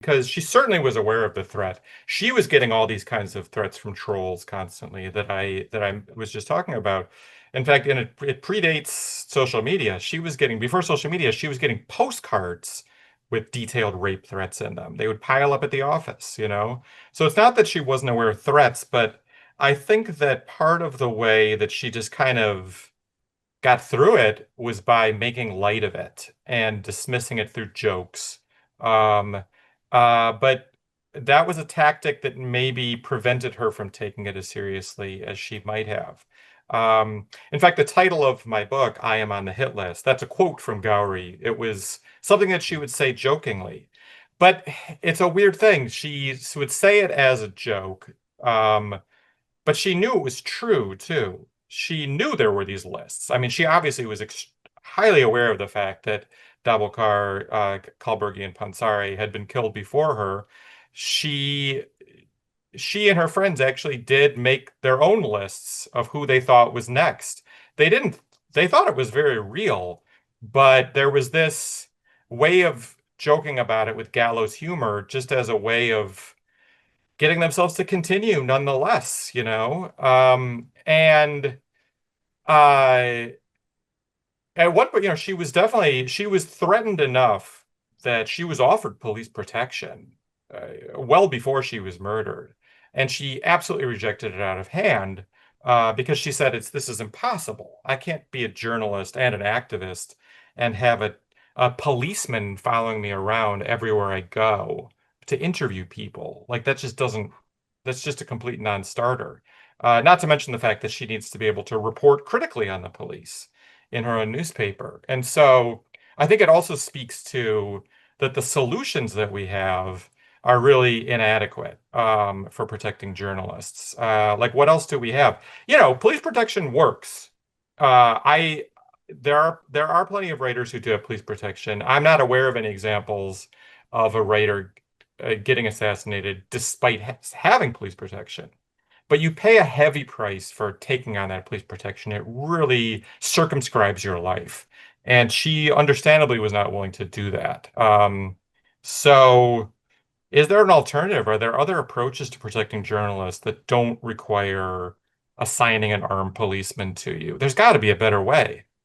because she certainly was aware of the threat. She was getting all these kinds of threats from trolls constantly that I was just talking about. In fact, and it predates social media. She was getting before social media, she was getting postcards with detailed rape threats in them. They would pile up at the office, you know? So it's not that she wasn't aware of threats, but I think that part of the way that she just kind of got through it was by making light of it and dismissing it through jokes. Um, but that was a tactic that maybe prevented her from taking it as seriously as she might have. In fact, the title of my book, I Am on the Hit List, that's a quote from Gauri. It was something that she would say jokingly. But it's a weird thing. She would say it as a joke. Um, but she knew it was true too. She knew there were these lists. I mean, she obviously was ex highly aware of the fact that Dabokar, Kalburgi, and Pansari had been killed before her. She she and her friends actually did make their own lists of who they thought was next. They didn't, they thought it was very real, but there was this way of joking about it with gallows humor, just as a way of getting themselves to continue nonetheless, you know? And uh, at one point, you know, she was threatened enough that she was offered police protection well before she was murdered. And she absolutely rejected it out of hand because she said, this is impossible. I can't be a journalist and an activist and have a policeman following me around everywhere I go to interview people. Like that just doesn't, that's just a complete non-starter. Not to mention the fact that she needs to be able to report critically on the police in her own newspaper. And so I think it also speaks to that the solutions that we have are really inadequate for protecting journalists. Like, what else do we have? You know, police protection works. I there are plenty of writers who do have police protection. I'm not aware of any examples of a writer getting assassinated despite having police protection. But you pay a heavy price for taking on that police protection. It really circumscribes your life. And she understandably was not willing to do that. So is there an alternative? Are there other approaches to protecting journalists that don't require assigning an armed policeman to you? There's got to be a better way.